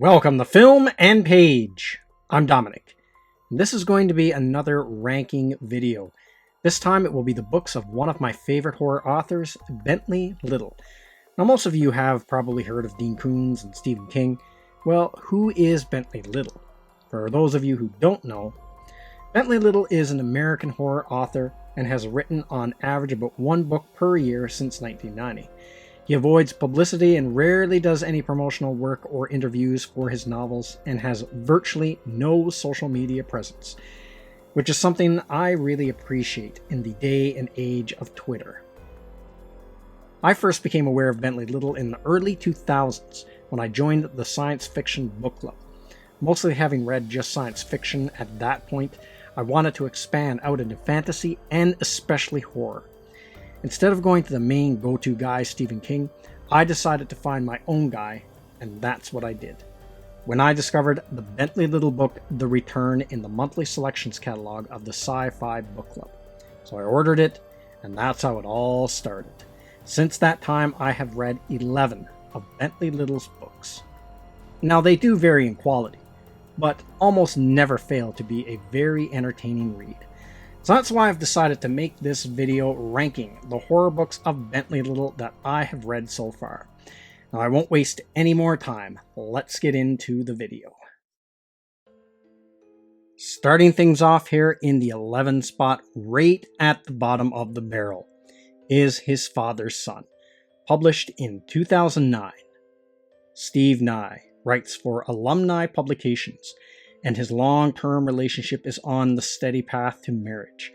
Welcome to Film and Page. I'm Dominic. This is going to be another ranking video. This time it will be the books of one of my favorite horror authors, Bentley Little. Now most of you have probably heard of Dean Koontz and Stephen King. Well, who is Bentley Little? For those of you who don't know, Bentley Little is an American horror author and has written on average about one book per year since 1990. He avoids publicity and rarely does any promotional work or interviews for his novels and has virtually no social media presence, which is something I really appreciate in the day and age of Twitter. I first became aware of Bentley Little in the early 2000s when I joined the science fiction book club. Mostly having read just science fiction at that point, I wanted to expand out into fantasy and especially horror. Instead of going to the main go-to guy, Stephen King, I decided to find my own guy, and that's what I did. When I discovered the Bentley Little book, The Return, in the monthly selections catalog of the Sci-Fi Book Club. So I ordered it, and that's how it all started. Since that time, I have read 11 of Bentley Little's books. Now, they do vary in quality, but almost never fail to be a very entertaining read. So that's why I've decided to make this video ranking the horror books of Bentley Little that I have read so far. Now I won't waste any more time. Let's get into the video. Starting things off here in the 11th spot, right at the bottom of the barrel, is His Father's Son, published in 2009. Steve Nye writes for Alumni Publications, and his long-term relationship is on the steady path to marriage.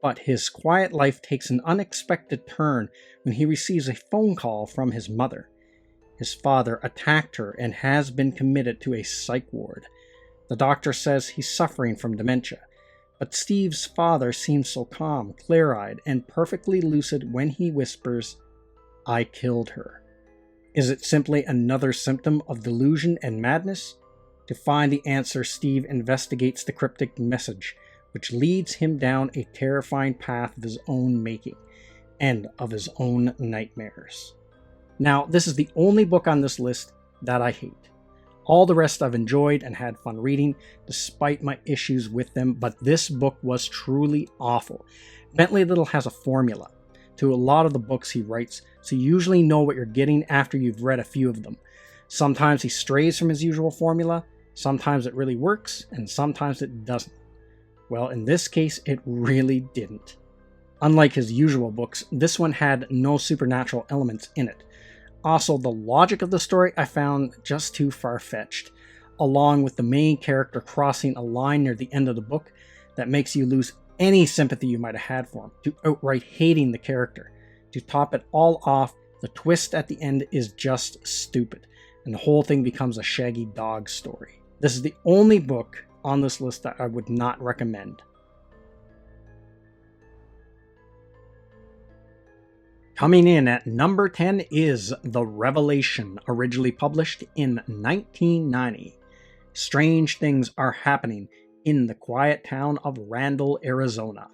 But his quiet life takes an unexpected turn when he receives a phone call from his mother. His father attacked her and has been committed to a psych ward. The doctor says he's suffering from dementia, but Steve's father seems so calm, clear-eyed, and perfectly lucid when he whispers, "I killed her." Is it simply another symptom of delusion and madness? To find the answer, Steve investigates the cryptic message, which leads him down a terrifying path of his own making, and of his own nightmares. Now, this is the only book on this list that I hate. All the rest I've enjoyed and had fun reading, despite my issues with them, but this book was truly awful. Bentley Little has a formula to a lot of the books he writes, so you usually know what you're getting after you've read a few of them. Sometimes he strays from his usual formula, sometimes it really works, and sometimes it doesn't. Well, in this case, it really didn't. Unlike his usual books, this one had no supernatural elements in it. Also, the logic of the story I found just too far-fetched, along with the main character crossing a line near the end of the book that makes you lose any sympathy you might have had for him, to outright hating the character. To top it all off, the twist at the end is just stupid, and the whole thing becomes a shaggy dog story. This is the only book on this list that I would not recommend. Coming in at number 10 is The Revelation, originally published in 1990. Strange things are happening in the quiet town of Randall, Arizona.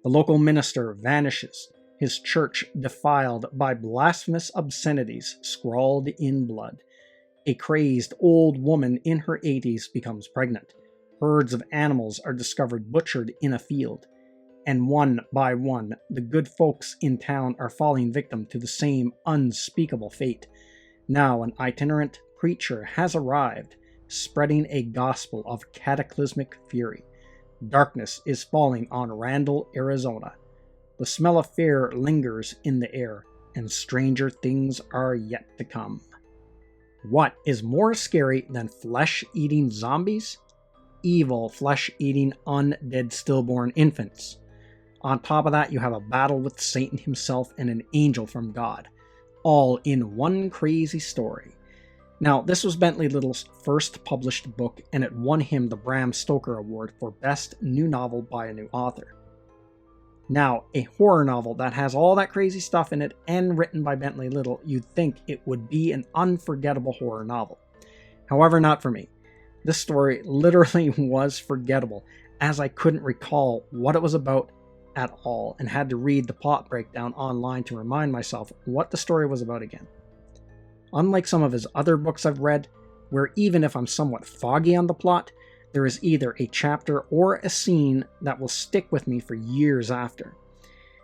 The local minister vanishes, his church defiled by blasphemous obscenities scrawled in blood. A crazed old woman in her 80s becomes pregnant. Herds of animals are discovered butchered in a field. And one by one, the good folks in town are falling victim to the same unspeakable fate. Now an itinerant preacher has arrived, spreading a gospel of cataclysmic fury. Darkness is falling on Randall, Arizona. The smell of fear lingers in the air, and stranger things are yet to come. What is more scary than flesh-eating zombies? Evil, flesh-eating, undead stillborn infants. On top of that, you have a battle with Satan himself and an angel from God, all in one crazy story. Now, this was Bentley Little's first published book, and it won him the Bram Stoker Award for Best New Novel by a New Author. Now, a horror novel that has all that crazy stuff in it and written by Bentley Little, you'd think it would be an unforgettable horror novel. However, not for me. This story literally was forgettable, as I couldn't recall what it was about at all and had to read the plot breakdown online to remind myself what the story was about again. Unlike some of his other books I've read, where even if I'm somewhat foggy on the plot, there is either a chapter or a scene that will stick with me for years after.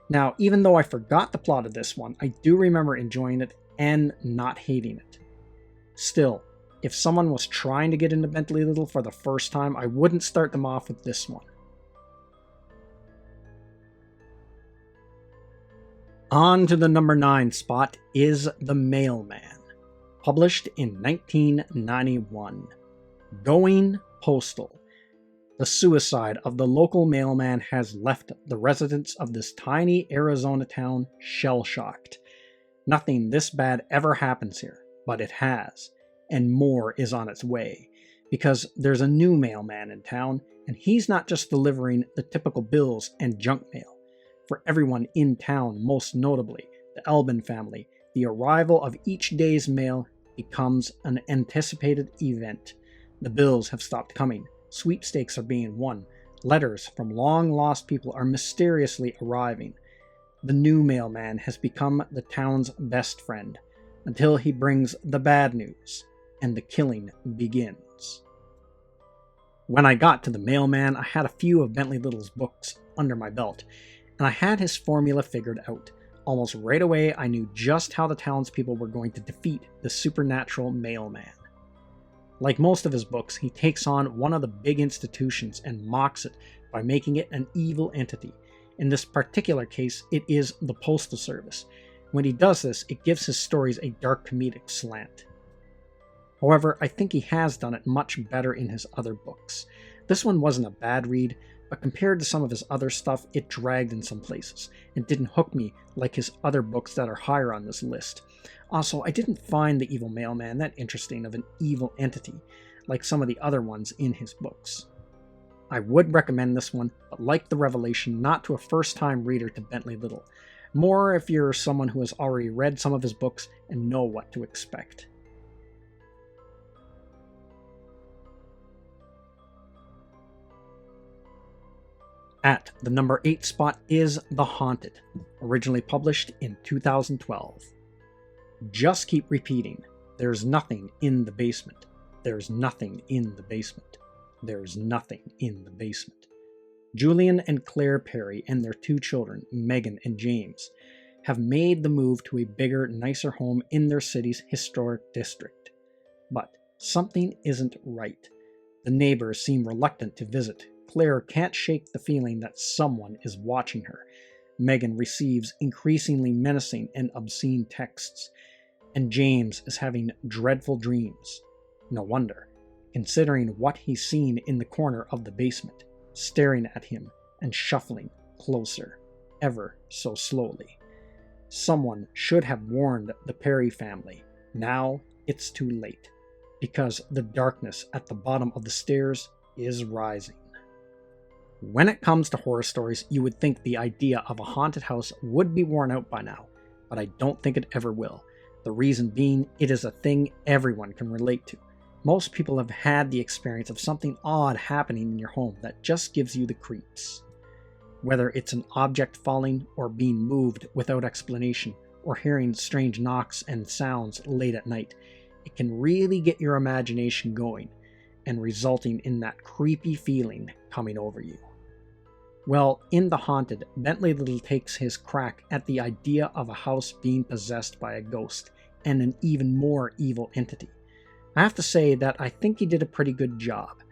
Now, even though I forgot the plot of this one, I do remember enjoying it and not hating it. Still, if someone was trying to get into Bentley Little for the first time, I wouldn't start them off with this one. On to the number 9 spot is The Mailman, published in 1991. Going postal. The suicide of the local mailman has left the residents of this tiny Arizona town shell-shocked. Nothing this bad ever happens here, but it has, and more is on its way, because there's a new mailman in town, and he's not just delivering the typical bills and junk mail. For everyone in town, most notably the Albin family, the arrival of each day's mail becomes an anticipated event. The bills have stopped coming. Sweepstakes are being won. Letters from long-lost people are mysteriously arriving. The new mailman has become the town's best friend, until he brings the bad news, and the killing begins. When I got to The Mailman, I had a few of Bentley Little's books under my belt, and I had his formula figured out. Almost right away, I knew just how the townspeople were going to defeat the supernatural mailman. Like most of his books, he takes on one of the big institutions and mocks it by making it an evil entity. In this particular case, it is the Postal Service. When he does this, it gives his stories a dark comedic slant. However, I think he has done it much better in his other books. This one wasn't a bad read, but compared to some of his other stuff, it dragged in some places, and didn't hook me like his other books that are higher on this list. Also, I didn't find the evil mailman that interesting of an evil entity, like some of the other ones in his books. I would recommend this one, but like The Revelation, not to a first-time reader to Bentley Little. More if you're someone who has already read some of his books and know what to expect. At the number 8 spot is The Haunted, originally published in 2012. Just keep repeating, there's nothing in the basement. There's nothing in the basement. There's nothing in the basement. Julian and Claire Perry and their 2 children, Megan and James, have made the move to a bigger, nicer home in their city's historic district. But something isn't right. The neighbors seem reluctant to visit. Claire can't shake the feeling that someone is watching her. Megan receives increasingly menacing and obscene texts. And James is having dreadful dreams. No wonder, considering what he's seen in the corner of the basement, staring at him and shuffling closer, ever so slowly. Someone should have warned the Perry family. Now it's too late, because the darkness at the bottom of the stairs is rising. When it comes to horror stories, you would think the idea of a haunted house would be worn out by now, but I don't think it ever will. The reason being, it is a thing everyone can relate to. Most people have had the experience of something odd happening in your home that just gives you the creeps. Whether it's an object falling or being moved without explanation, or hearing strange knocks and sounds late at night, it can really get your imagination going, and resulting in that creepy feeling coming over you. Well, in The Haunted, Bentley Little takes his crack at the idea of a house being possessed by a ghost and an even more evil entity. I have to say that I think he did a pretty good job,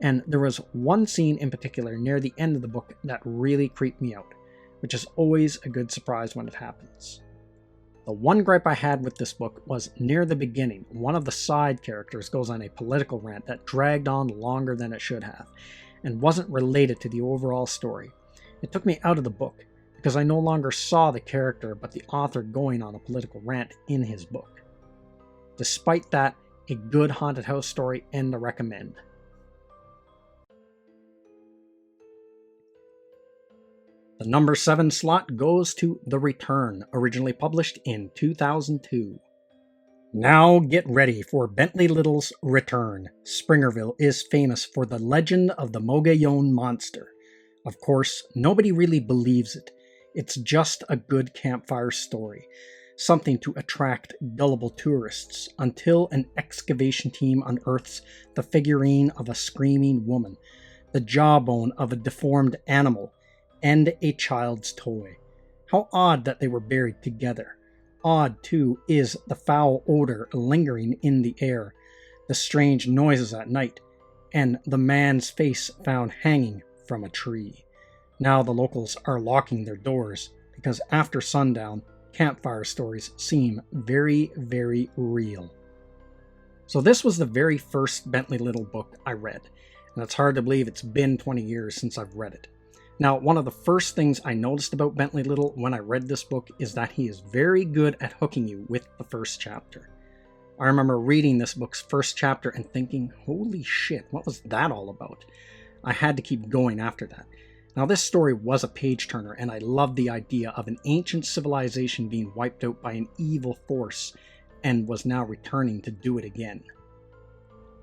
and there was one scene in particular near the end of the book that really creeped me out, which is always a good surprise when it happens. The one gripe I had with this book was near the beginning, one of the side characters goes on a political rant that dragged on longer than it should have, and wasn't related to the overall story. It took me out of the book, because I no longer saw the character but the author going on a political rant in his book. Despite that, a good haunted house story and a recommend. The number 7 slot goes to The Return, originally published in 2002. Now get ready for Bentley Little's return. Springerville is famous for the legend of the Mogollon Monster. Of course, nobody really believes it. It's just a good campfire story. something to attract gullible tourists, until an excavation team unearths the figurine of a screaming woman, the jawbone of a deformed animal, and a child's toy. How odd that they were buried together. Odd, too, is the foul odor lingering in the air, the strange noises at night, and the man's face found hanging from a tree. Now the locals are locking their doors, because after sundown, campfire stories seem very, very real. So this was the very first Bentley Little book I read, and it's hard to believe it's been 20 years since I've read it. Now, one of the first things I noticed about Bentley Little when I read this book is that he is very good at hooking you with the first chapter. I remember reading this book's first chapter and thinking, holy shit, what was that all about? I had to keep going after that. Now, this story was a page-turner, and I loved the idea of an ancient civilization being wiped out by an evil force and was now returning to do it again.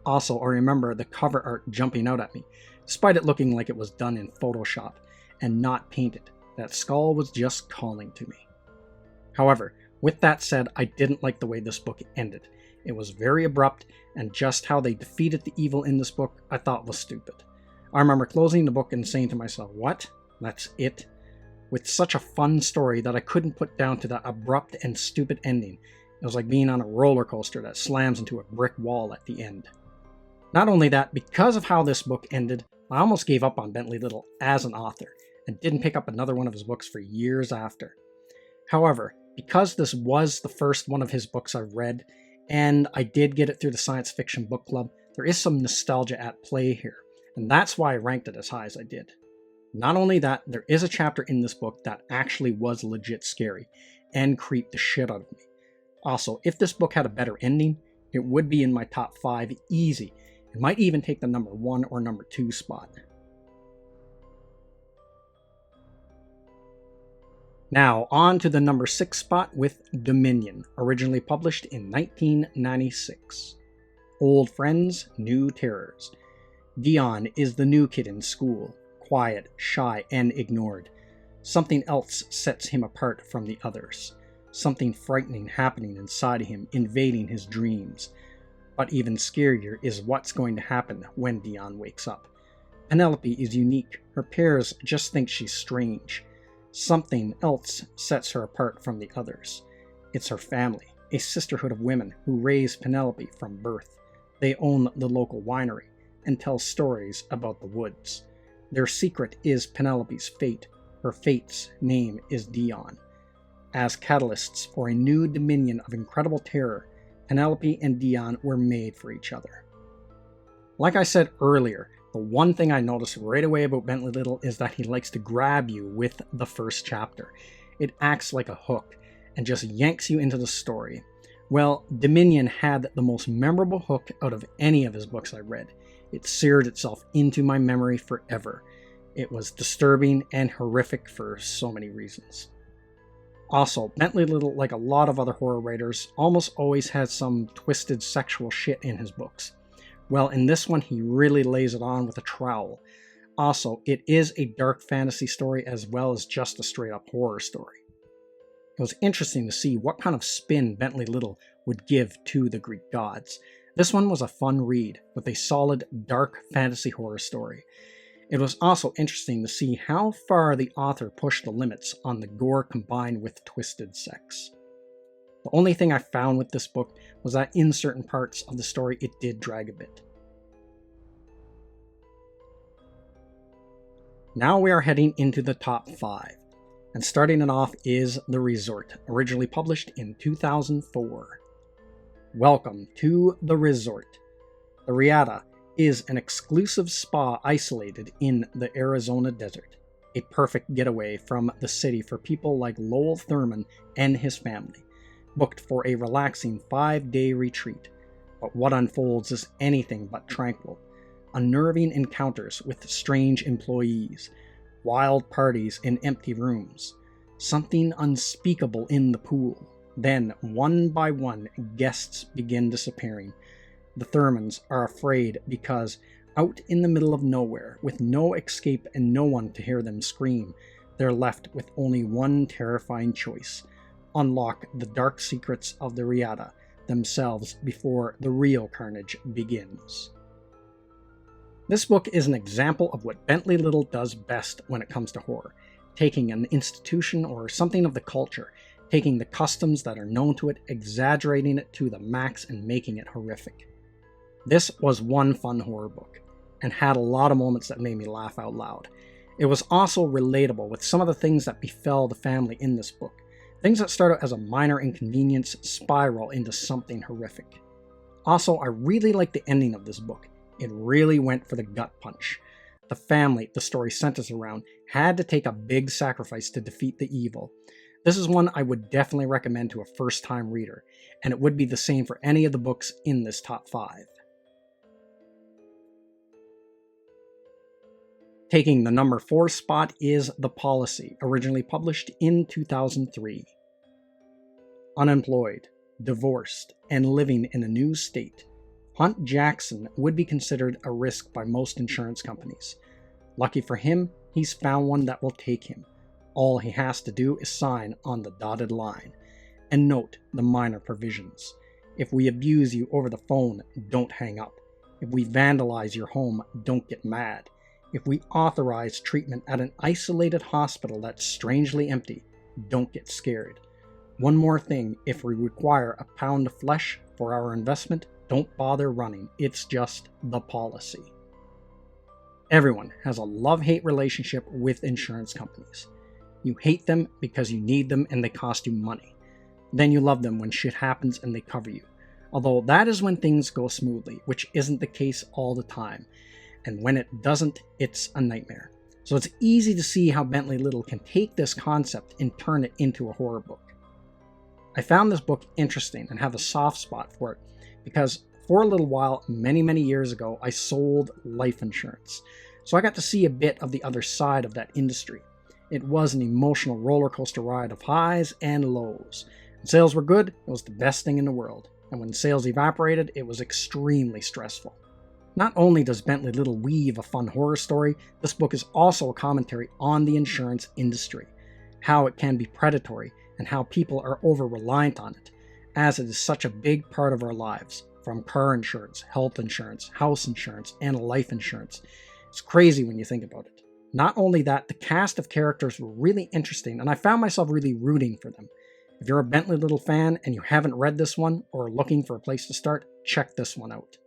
Also, I remember the cover art jumping out at me, despite it looking like it was done in Photoshop and not painted. That skull was just calling to me. However, with that said, I didn't like the way this book ended. It was very abrupt, and just how they defeated the evil in this book I thought was stupid. I remember closing the book and saying to myself, what? That's it? With such a fun story that I couldn't put down to that abrupt and stupid ending. It was like being on a roller coaster that slams into a brick wall at the end. Not only that, because of how this book ended, I almost gave up on Bentley Little as an author, and didn't pick up another one of his books for years after. However, because this was the first one of his books I've read, and I did get it through the Science Fiction Book Club, there is some nostalgia at play here, and that's why I ranked it as high as I did. Not only that, there is a chapter in this book that actually was legit scary, and creeped the shit out of me. Also, if this book had a better ending, it would be in my top 5 easy. It might even take the number 1 or number 2 spot. Now, on to the number 6 spot with Dominion, originally published in 1996. Old friends, new terrors. Dion is the new kid in school, quiet, shy, and ignored. Something else sets him apart from the others. Something frightening happening inside him, invading his dreams. But even scarier is what's going to happen when Dion wakes up. Penelope is unique. Her peers just think she's strange. Something else sets her apart from the others. It's her family, a sisterhood of women who raise Penelope from birth. They own the local winery and tell stories about the woods. Their secret is Penelope's fate. Her fate's name is Dion. As catalysts for a new dominion of incredible terror, Penelope and Dion were made for each other. Like I said earlier, the one thing I noticed right away about Bentley Little is that he likes to grab you with the first chapter. It acts like a hook and just yanks you into the story. Well, Dominion had the most memorable hook out of any of his books I read. It seared itself into my memory forever. It was disturbing and horrific for so many reasons. Also, Bentley Little, like a lot of other horror writers, almost always has some twisted sexual shit in his books. Well, in this one, he really lays it on with a trowel. Also, it is a dark fantasy story as well as just a straight-up horror story. It was interesting to see what kind of spin Bentley Little would give to the Greek gods. This one was a fun read, with a solid, dark fantasy horror story. It was also interesting to see how far the author pushed the limits on the gore combined with twisted sex. The only thing I found with this book was that in certain parts of the story it did drag a bit. Now we are heading into the top 5, and starting it off is The Resort, originally published in 2004. Welcome to The Resort. The Riata is an exclusive spa isolated in the Arizona desert, a perfect getaway from the city for people like Lowell Thurman and his family, booked for a relaxing 5-day retreat. But what unfolds is anything but tranquil. Unnerving encounters with strange employees, wild parties in empty rooms, something unspeakable in the pool. Then, one by one, guests begin disappearing. The Thurmans are afraid because, out in the middle of nowhere, with no escape and no one to hear them scream, they're left with only one terrifying choice: unlock the dark secrets of the Riata themselves before the real carnage begins. This book is an example of what Bentley Little does best when it comes to horror, taking an institution or something of the culture, taking the customs that are known to it, exaggerating it to the max, and making it horrific. This was one fun horror book, and had a lot of moments that made me laugh out loud. It was also relatable with some of the things that befell the family in this book. Things that start out as a minor inconvenience spiral into something horrific. Also, I really like the ending of this book. It really went for the gut punch. The family the story centers around had to take a big sacrifice to defeat the evil. This is one I would definitely recommend to a first-time reader, and it would be the same for any of the books in this top 5. Taking the number 4 spot is The Policy, originally published in 2003. Unemployed, divorced, and living in a new state, Hunt Jackson would be considered a risk by most insurance companies. Lucky for him, he's found one that will take him. All he has to do is sign on the dotted line. And note the minor provisions. If we abuse you over the phone, don't hang up. If we vandalize your home, don't get mad. If we authorize treatment at an isolated hospital that's strangely empty, don't get scared. One more thing, if we require a pound of flesh for our investment, don't bother running. It's just the policy. Everyone has a love-hate relationship with insurance companies. You hate them because you need them and they cost you money. Then you love them when shit happens and they cover you. Although that is when things go smoothly, which isn't the case all the time. And when it doesn't, it's a nightmare. So it's easy to see how Bentley Little can take this concept and turn it into a horror book. I found this book interesting and have a soft spot for it because for a little while, many years ago, I sold life insurance. So I got to see a bit of the other side of that industry. It was an emotional roller coaster ride of highs and lows. When sales were good, it was the best thing in the world. And when sales evaporated, it was extremely stressful. Not only does Bentley Little weave a fun horror story, this book is also a commentary on the insurance industry, how it can be predatory, and how people are over-reliant on it, as it is such a big part of our lives, from car insurance, health insurance, house insurance, and life insurance. It's crazy when you think about it. Not only that, the cast of characters were really interesting, and I found myself really rooting for them. If you're a Bentley Little fan and you haven't read this one, or are looking for a place to start, check this one out.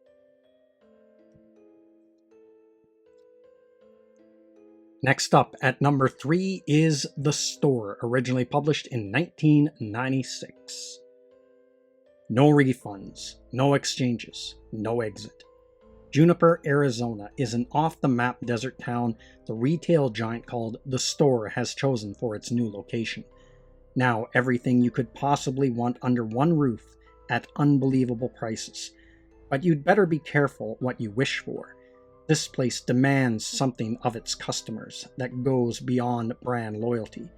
Next up, at number 3, is The Store, originally published in 1996. No refunds, no exchanges, no exit. Juniper, Arizona is an off-the-map desert town the retail giant called The Store has chosen for its new location. Now everything you could possibly want under one roof at unbelievable prices. But you'd better be careful what you wish for. This place demands something of its customers that goes beyond brand loyalty.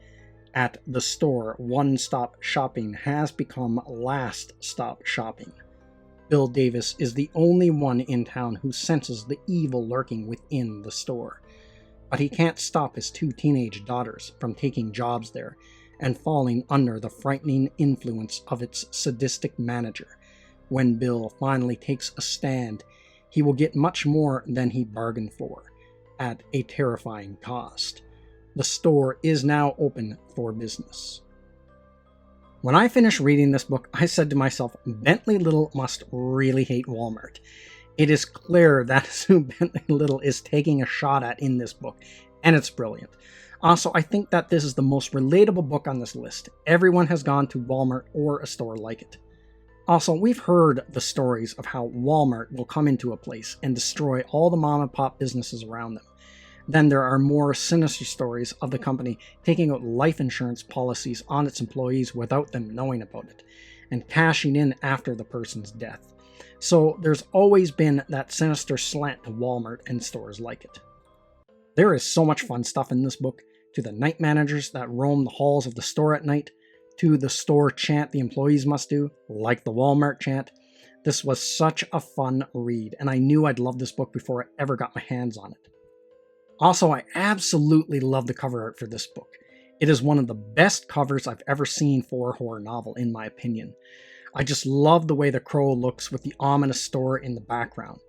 At The Store, one-stop shopping has become last-stop shopping. Bill Davis is the only one in town who senses the evil lurking within the store. But he can't stop his 2 teenage daughters from taking jobs there and falling under the frightening influence of its sadistic manager. When Bill finally takes a stand, he will get much more than he bargained for, at a terrifying cost. The store is now open for business. When I finished reading this book, I said to myself, Bentley Little must really hate Walmart. It is clear that is who Bentley Little is taking a shot at in this book, and it's brilliant. Also, I think that this is the most relatable book on this list. Everyone has gone to Walmart or a store like it. Also, we've heard the stories of how Walmart will come into a place and destroy all the mom-and-pop businesses around them. Then there are more sinister stories of the company taking out life insurance policies on its employees without them knowing about it, and cashing in after the person's death. So there's always been that sinister slant to Walmart and stores like it. There is so much fun stuff in this book, to the night managers that roam the halls of the store at night, to the store chant the employees must do, like the Walmart chant. This was such a fun read, and I knew I'd love this book before I ever got my hands on it. Also, I absolutely love the cover art for this book. It is one of the best covers I've ever seen for a horror novel, in my opinion. I just love the way the crow looks with the ominous store in the background.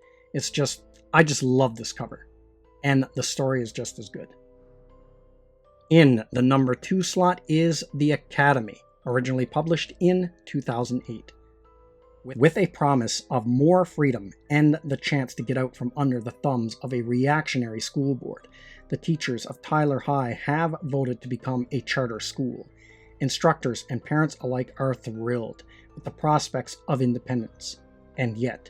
I just love this cover. And the story is just as good. In the number 2 slot is The Academy, originally published in 2008. With a promise of more freedom and the chance to get out from under the thumbs of a reactionary school board, the teachers of Tyler High have voted to become a charter school. Instructors and parents alike are thrilled with the prospects of independence. And yet,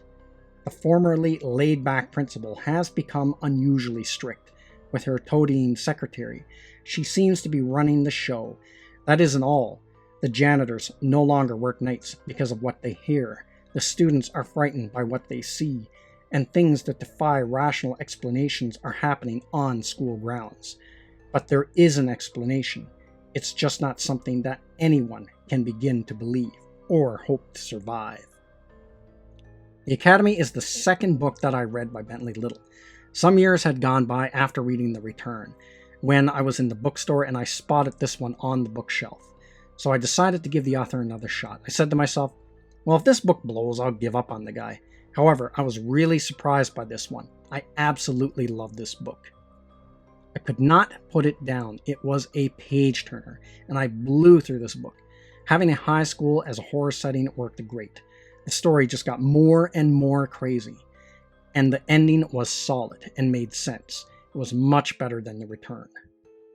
the formerly laid-back principal has become unusually strict. With her toadying secretary, she seems to be running the show. That isn't all. The janitors no longer work nights because of what they hear. The students are frightened by what they see, and things that defy rational explanations are happening on school grounds. But there is an explanation. It's just not something that anyone can begin to believe or hope to survive. The Academy is the second book that I read by Bentley Little. Some years had gone by after reading The Return, when I was in the bookstore and I spotted this one on the bookshelf. So I decided to give the author another shot. I said to myself, well, if this book blows, I'll give up on the guy. However, I was really surprised by this one. I absolutely love this book. I could not put it down. It was a page-turner, and I blew through this book. Having a high school as a horror setting worked great. The story just got more and more crazy, and the ending was solid and made sense. It was much better than The Return.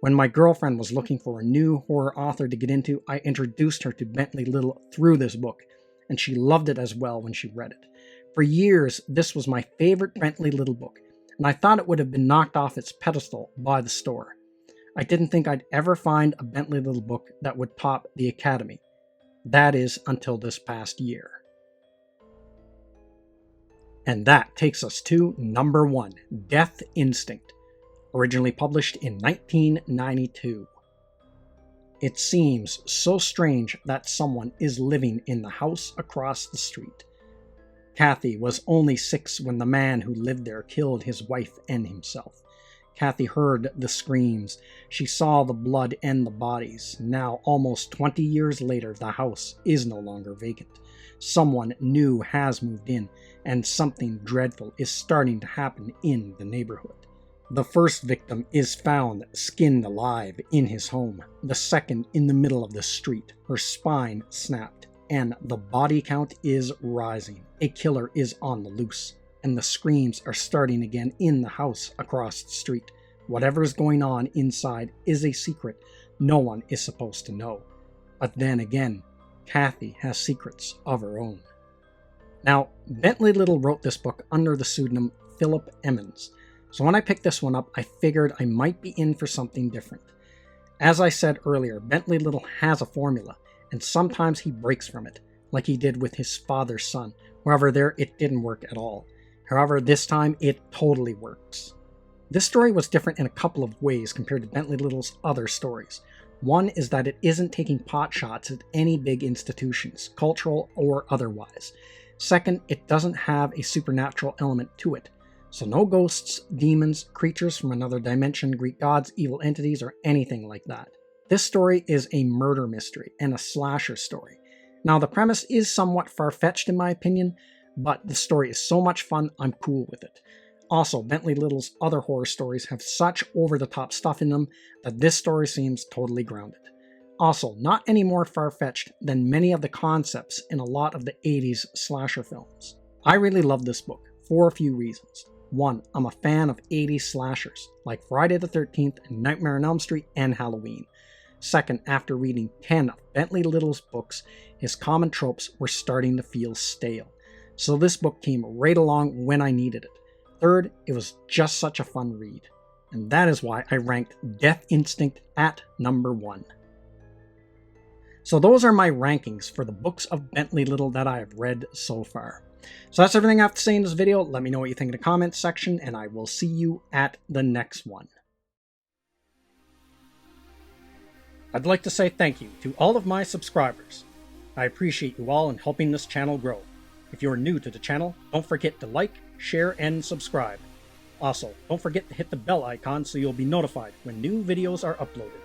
When my girlfriend was looking for a new horror author to get into, I introduced her to Bentley Little through this book, and she loved it as well when she read it. For years, this was my favorite Bentley Little book, and I thought it would have been knocked off its pedestal by the store. I didn't think I'd ever find a Bentley Little book that would top The Academy. That is until this past year. And that takes us to number 1, Death Instinct, originally published in 1992. It seems so strange that someone is living in the house across the street. Kathy was only 6 when the man who lived there killed his wife and himself. Kathy heard the screams. She saw the blood and the bodies. Now, almost 20 years later, the house is no longer vacant. Someone new has moved in, and something dreadful is starting to happen in the neighborhood. The first victim is found skinned alive in his home. The second in the middle of the street. Her spine snapped, and the body count is rising. A killer is on the loose, and the screams are starting again in the house across the street. Whatever is going on inside is a secret no one is supposed to know. But then again, Kathy has secrets of her own. Now, Bentley Little wrote this book under the pseudonym Philip Emmons. So when I picked this one up, I figured I might be in for something different. As I said earlier, Bentley Little has a formula, and sometimes he breaks from it, like he did with his father's son. However, there it didn't work at all. However, this time it totally works. This story was different in a couple of ways compared to Bentley Little's other stories. One is that it isn't taking pot shots at any big institutions, cultural or otherwise. Second, it doesn't have a supernatural element to it. So no ghosts, demons, creatures from another dimension, Greek gods, evil entities, or anything like that. This story is a murder mystery and a slasher story. Now the premise is somewhat far-fetched in my opinion, but the story is so much fun, I'm cool with it. Also, Bentley Little's other horror stories have such over-the-top stuff in them that this story seems totally grounded. Also, not any more far-fetched than many of the concepts in a lot of the 80s slasher films. I really love this book for a few reasons. One, I'm a fan of 80s slashers, like Friday the 13th, Nightmare on Elm Street, and Halloween. Second, after reading 10 of Bentley Little's books, his common tropes were starting to feel stale. So this book came right along when I needed it. Third, it was just such a fun read. And that is why I ranked Death Instinct at number 1. So those are my rankings for the books of Bentley Little that I have read so far. So that's everything I have to say in this video. Let me know what you think in the comments section, and I will see you at the next one. I'd like to say thank you to all of my subscribers. I appreciate you all in helping this channel grow. If you're new to the channel, don't forget to like, share, and subscribe. Also, don't forget to hit the bell icon so you'll be notified when new videos are uploaded.